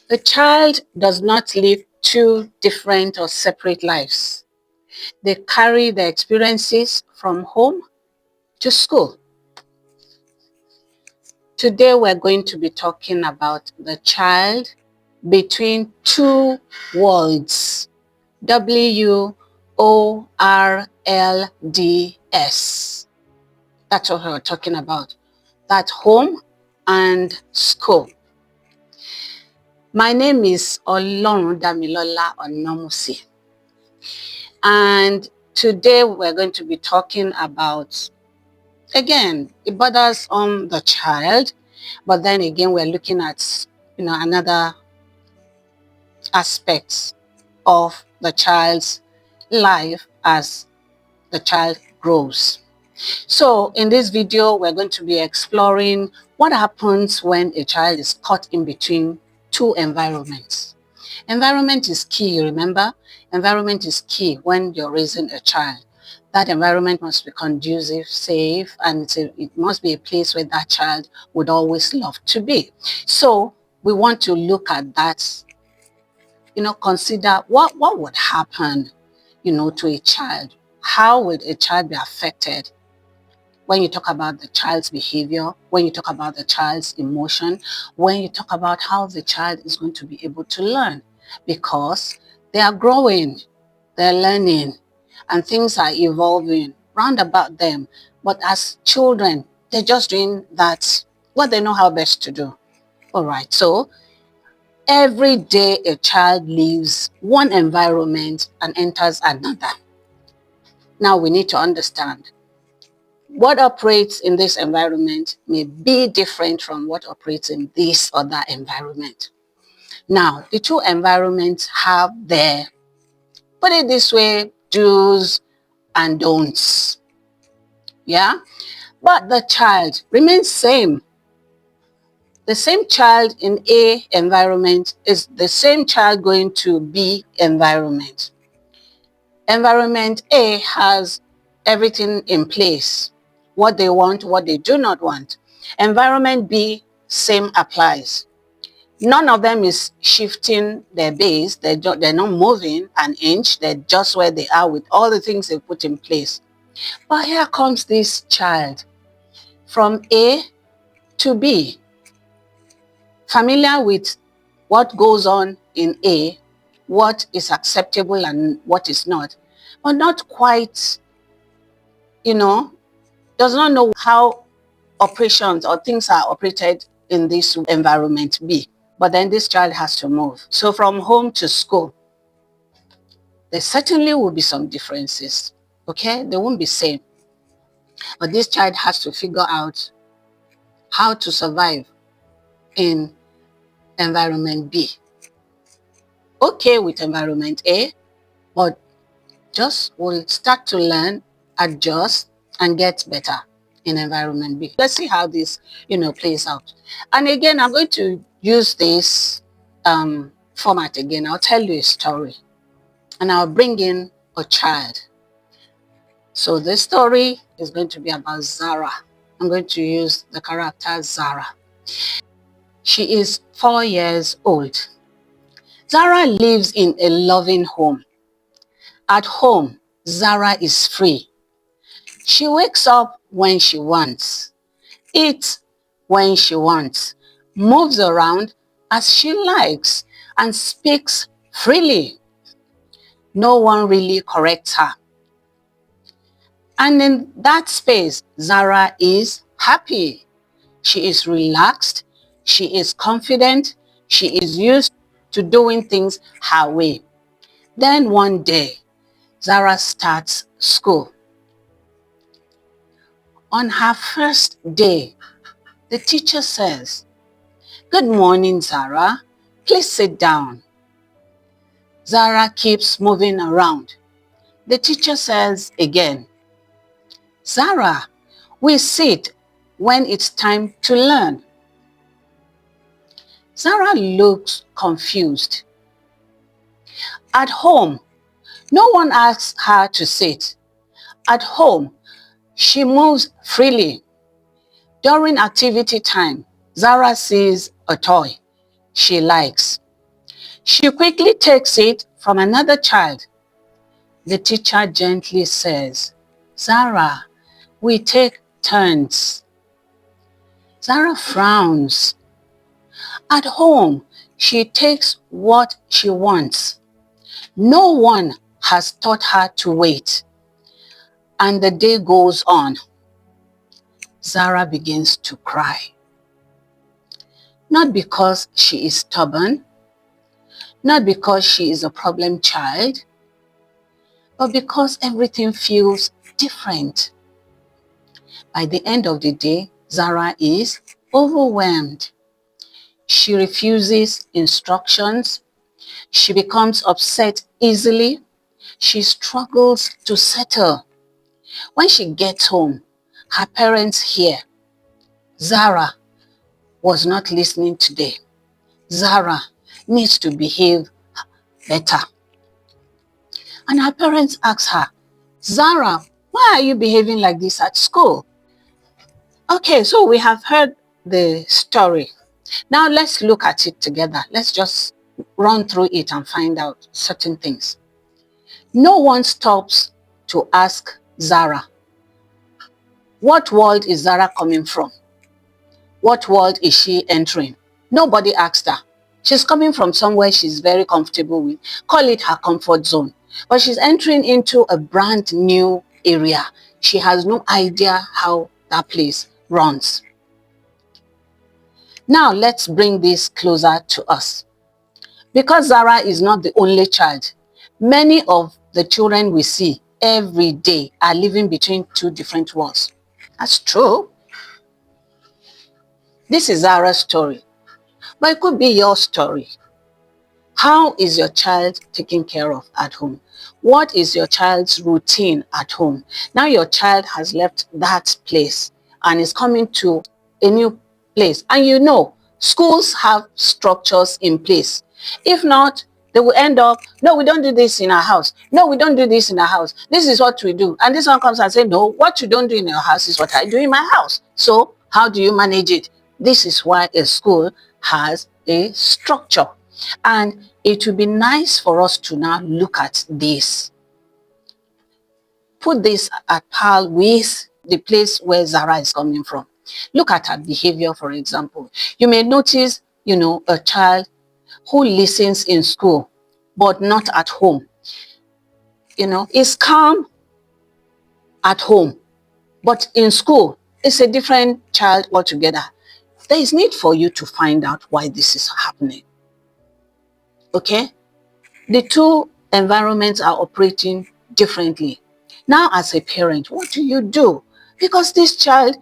The child does not live two different or separate lives. They carry their experiences from home to school. Today we're going to be talking about the child between two worlds. WORLDS. That's what we're talking about. That's home and school. My name is Olorundamilola Onomusi. And today we're going to be talking about, again, it borders on the child, but then again we're looking at another aspects of the child's life as the child grows. So in this video, we're going to be exploring what happens when a child is caught in between two environments. Environment is key, remember? Environment is key when you're raising a child. That environment must be conducive, safe, and it must be a place where that child would always love to be. So we want to look at that, consider what would happen, to a child. How would a child be affected when you talk about the child's behavior, when you talk about the child's emotion, when you talk about how the child is going to be able to learn, because they are growing, they're learning, and things are evolving round about them. But as children, they're just doing that, what they know how best to do. All right, so every day a child leaves one environment and enters another. Now we need to understand what operates in this environment may be different from what operates in this other environment. Now, the two environments have their, put it this way, do's and don'ts. Yeah? But the child remains same. The same child in A environment is the same child going to B environment. Environment A has everything in place. What they want, what they do not want. Environment B, same applies. None of them is shifting their base. They're not moving an inch. They're just where they are with all the things they put in place. But here comes this child from A to B, familiar with what goes on in A, what is acceptable and what is not, but not quite, does not know how operations or things are operated in this environment B. But then this child has to move. So from home to school, there certainly will be some differences. Okay, they won't be same. But this child has to figure out how to survive in environment B. Okay with environment A, but just will start to learn, adjust, and get better in environment B. Let's see how this, plays out. And again, I'm going to use this format again. I'll tell you a story, and I'll bring in a child. So this story is going to be about Zara. I'm going to use the character Zara. She is 4 years old. Zara lives in a loving home. At home, Zara is free. She wakes up when she wants, eats when she wants, moves around as she likes, and speaks freely. No one really corrects her. And in that space, Zara is happy. She is relaxed. She is confident. She is used to doing things her way. Then one day, Zara starts school. On her first day, the teacher says, "Good morning, Zara. Please sit down." Zara keeps moving around. The teacher says again, "Zara, we sit when it's time to learn." Zara looks confused. At home, no one asks her to sit. At home, she moves freely. During activity time, Zara sees a toy she likes. She quickly takes it from another child. The teacher gently says, Zara, we take turns. Zara frowns. At home, she takes what she wants. No one has taught her to wait. And the day goes on. Zara begins to cry. Not because she is stubborn, not because she is a problem child, but because everything feels different. By the end of the day, Zara is overwhelmed. She refuses instructions. She becomes upset easily. She struggles to settle. When she gets home, her parents hear, Zara was not listening today. Zara needs to behave better. And her parents ask her, Zara, why are you behaving like this at school? Okay, so we have heard the story. Now let's look at it together. Let's just run through it and find out certain things. No one stops to ask Zara, what world is Zara coming from? What world is she entering? Nobody asked her. She's coming from somewhere she's very comfortable with. Call it her comfort zone. But she's entering into a brand new area. She has no idea how that place runs. Now let's bring this closer to us. Because Zara is not the only child, many of the children we see every day are living between two different worlds. That's true. This is Zara's story, but it could be your story. How is your child taken care of at home? What is your child's routine at home? Now your child has left that place and is coming to a new place. And you know, schools have structures in place. If not, they will end up, no, we don't do this in our house. No, we don't do this in our house. This is what we do. And this one comes and says, no, what you don't do in your house is what I do in my house. So how do you manage it? This is why a school has a structure. And it would be nice for us to now look at this. Put this at par with the place where Zara is coming from. Look at her behavior, for example. You may notice, a child who listens in school, but not at home. Is calm at home, but in school, it's a different child altogether. There is need for you to find out why this is happening. Okay? The two environments are operating differently. Now, as a parent, what do you do? Because this child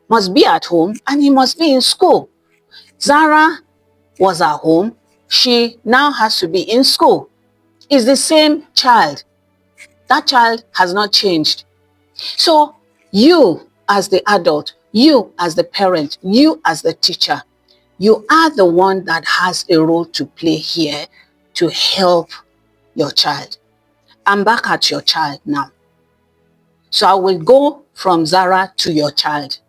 must be at home and he must be in school. Zara was at home. She now has to be in school. It's the same child. That child has not changed. So you as the adult, you as the parent, you as the teacher, you are the one that has a role to play here to help your child. I'm back at your child now. So I will go from Zara to your child.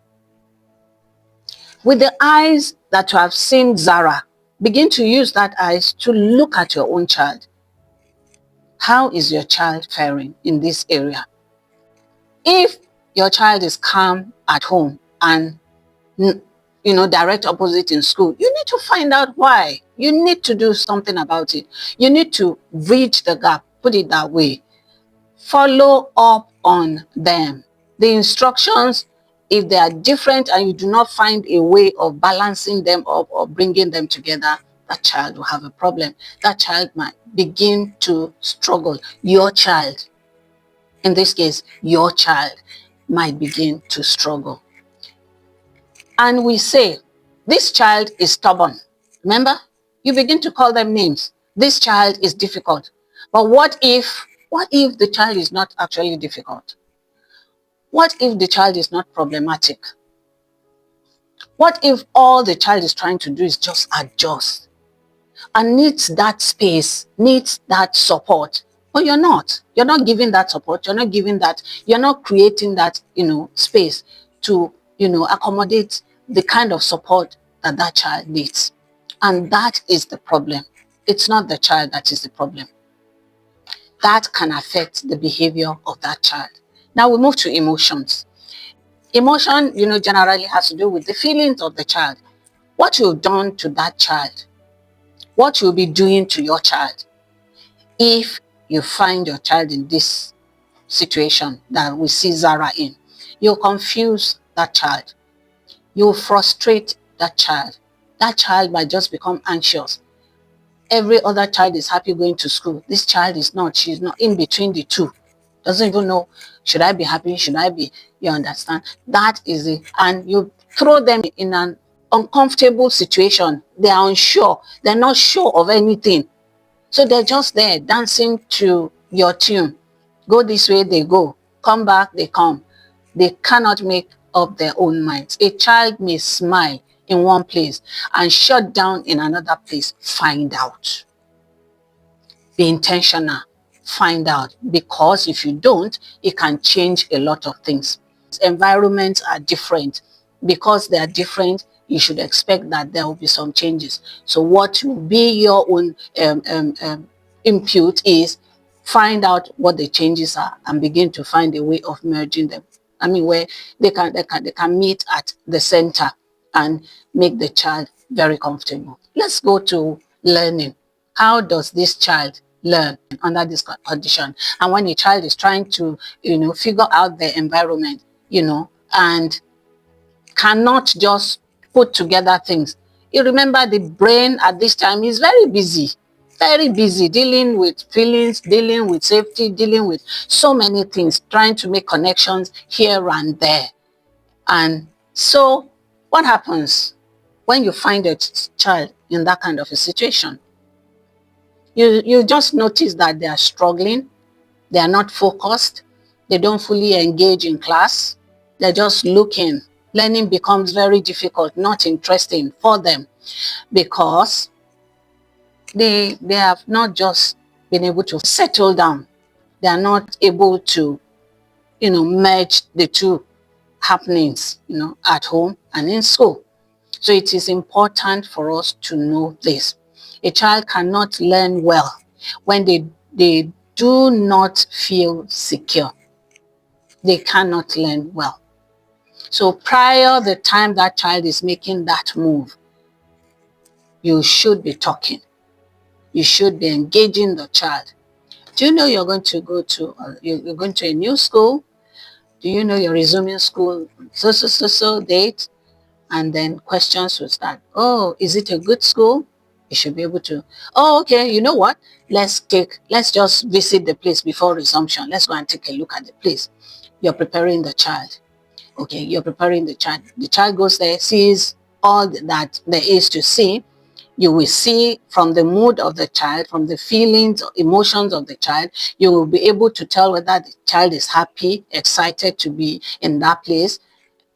With the eyes that you have seen Zara, begin to use that eyes to look at your own child. How is your child faring in this area? If your child is calm at home and direct opposite in school, you need to find out why. You need to do something about it. You need to bridge the gap, put it that way. Follow up on them. The instructions, if they are different and you do not find a way of balancing them up or bringing them together, that child will have a problem. That child might begin to struggle. Your child, in this case, your child might begin to struggle. And we say, this child is stubborn. Remember, you begin to call them names. This child is difficult. But what if the child is not actually difficult? What if the child is not problematic? What if all the child is trying to do is just adjust and needs that space, needs that support? But you're not giving that support. You're not giving that, you're not creating that, space to, accommodate the kind of support that child needs. And that is the problem. It's not the child that is the problem. That can affect the behavior of that child. Now we move to emotions. Emotion, generally has to do with the feelings of the child. What you've done to that child, what you'll be doing to your child if you find your child in this situation that we see Zara in. You'll confuse that child. You'll frustrate that child. That child might just become anxious. Every other child is happy going to school. This child is not. She's not, in between the two. Doesn't even know, should I be happy? Should I be? You understand? That is it. And you throw them in an uncomfortable situation. They are unsure. They're not sure of anything. So they're just there dancing to your tune. Go this way, they go. Come back, they come. They cannot make up their own minds. A child may smile in one place and shut down in another place. Find out. Be intentional. Find out. Because if you don't, it can change a lot of things. Environments are different. Because they are different, you should expect that there will be some changes. So what will be your own input is find out what the changes are and begin to find a way of merging them. I mean, where they can meet at the center and make the child very comfortable. Let's go to learning. How does this child learn under this condition? And when a child is trying to, figure out their environment, and cannot just put together things. You remember the brain at this time is very busy dealing with feelings, dealing with safety, dealing with so many things, trying to make connections here and there. And so what happens when you find a child in that kind of a situation? You just notice that they are struggling, they are not focused, they don't fully engage in class, they're just looking. Learning becomes very difficult, not interesting for them, because they have not just been able to settle down. They are not able to, merge the two happenings, at home and in school. So it is important for us to know this. A child cannot learn well when they do not feel secure. They cannot learn well. So prior the time that child is making that move, you should be talking. You should be engaging the child. Do you know you're going to go to, you're going to a new school? Do you know you're resuming school so date? And then questions will start. Oh, is it a good school? You should be able to. Oh, okay, you know what? Let's just visit the place before resumption. Let's go and take a look at the place. You're preparing the child. Okay, you're preparing the child. The child goes there, sees all that there is to see. You will see from the mood of the child, from the feelings, emotions of the child, you will be able to tell whether the child is happy, excited to be in that place.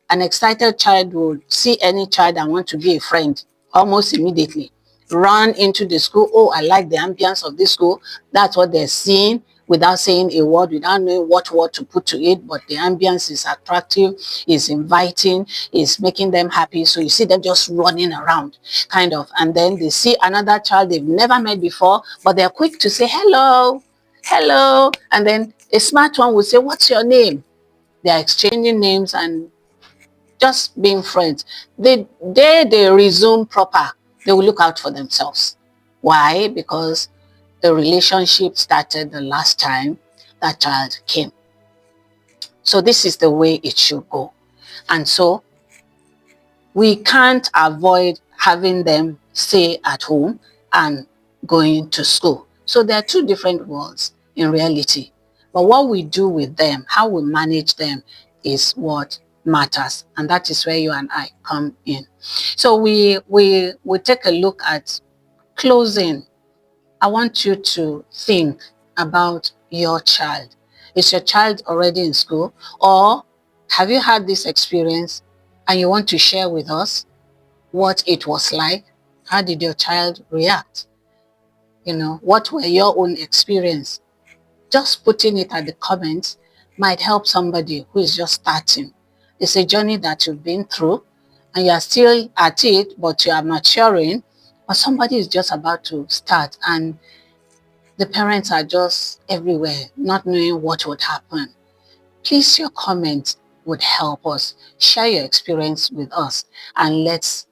An excited child will see any child and want to be a friend almost immediately. Run into the school. Oh, I like the ambience of this school. That's what they're seeing without saying a word, without knowing what word to put to it. But the ambience is attractive, is inviting, is making them happy. So you see them just running around, kind of. And then they see another child they've never met before, but they're quick to say, hello, hello. And then a smart one will say, what's your name? They're exchanging names and just being friends. The day they resume proper, they will look out for themselves. Why? Because the relationship started the last time that child came. So this is the way it should go. And so we can't avoid having them stay at home and going to school. So there are two different worlds in reality. But what we do with them, how we manage them, is what matters. And that is where you and I come in. So we take a look at closing. I want you to think about your child. Is your child already in school? Or have you had this experience and you want to share with us what it was like? How did your child react? What were your own experience? Just putting it at the comments might help somebody who is just starting. It's a journey that you've been through and you are still at it, but you are maturing, or somebody is just about to start and the parents are just everywhere, not knowing what would happen. Please, your comments would help us. Share your experience with us and let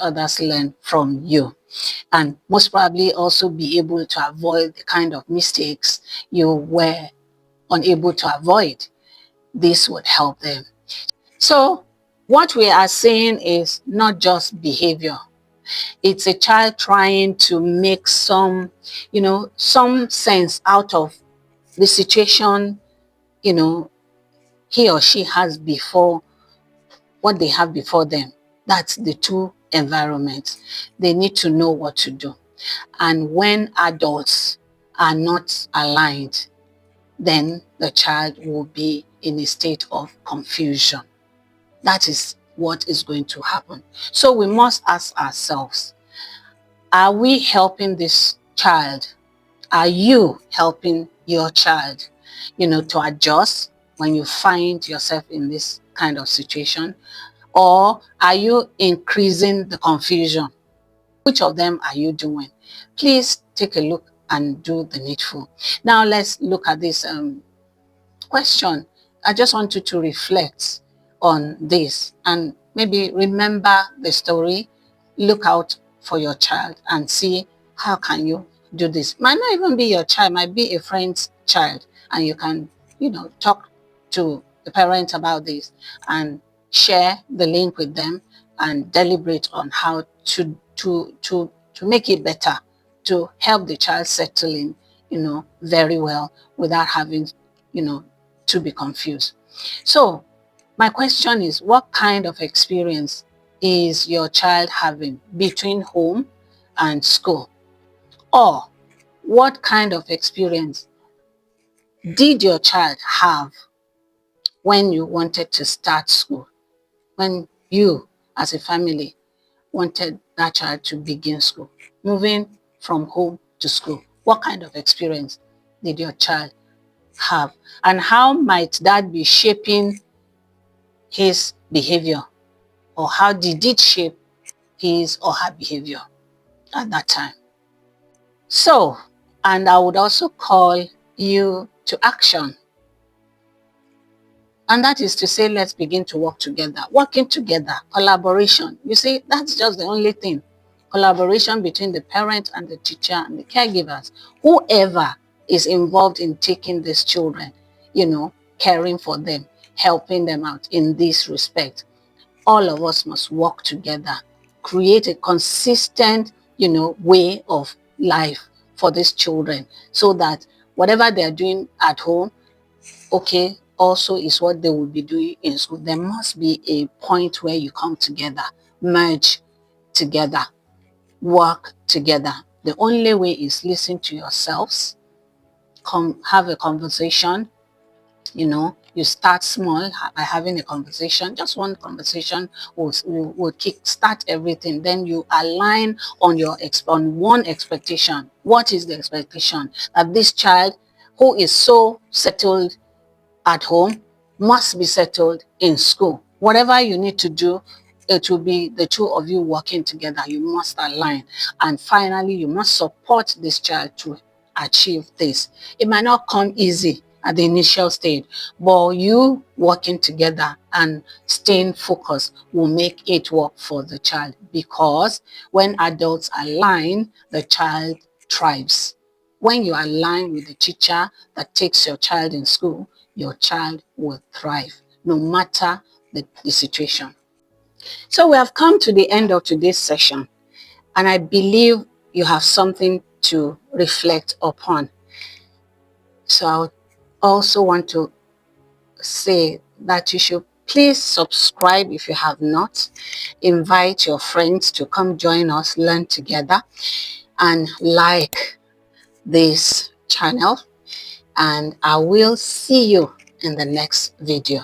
others learn from you. And most probably also be able to avoid the kind of mistakes you were unable to avoid. This would help them. So what we are saying is not just behavior. It's a child trying to make some, some sense out of the situation, you know, he or she has before, what they have before them. That's the two environments. They need to know what to do. And when adults are not aligned, then the child will be in a state of confusion. That is what is going to happen. So we must ask ourselves, are we helping this child? Are you helping your child, to adjust when you find yourself in this kind of situation? Or are you increasing the confusion? Which of them are you doing? Please take a look and do the needful. Now let's look at this question. I just want you to reflect on this and maybe remember the story. Look out for your child and see how can you do this. Might not even be your child, might be a friend's child, and you can, talk to the parents about this and share the link with them and deliberate on how to make it better, to help the child settle in, very well without having, to be confused. So my question is, what kind of experience is your child having between home and school? Or what kind of experience did your child have when you wanted to start school? When you, as a family, wanted that child to begin school, moving from home to school? What kind of experience did your child have? And how might that be shaping his behavior? Or how did it shape his or her behavior at that time? So, and I would also call you to action. And that is to say, let's begin to work together. Working together, collaboration. You see, that's just the only thing. Collaboration between the parent and the teacher and the caregivers. Whoever is involved in taking these children, caring for them, helping them out in this respect. All of us must work together, create a consistent, way of life for these children so that whatever they're doing at home, okay, also is what they will be doing in school. There must be a point where you come together, merge together, work together. The only way is listen to yourselves, have a conversation. You start small by having a conversation. Just one conversation will kick start everything. Then you align on on one expectation. What is the expectation? That this child who is so settled at home must be settled in school. Whatever you need to do, it will be the two of you working together. You must align. And finally, you must support this child to achieve this. It might not come easy at the initial stage, but you working together and staying focused will make it work for the child, because when adults align, the child thrives. When you align with the teacher that takes your child in school, your child will thrive no matter the situation. So we have come to the end of today's session, and I believe you have something to reflect upon. So I also want to say that you should please subscribe if you have not. Invite your friends to come join us, learn together, and like this channel. And I will see you in the next video.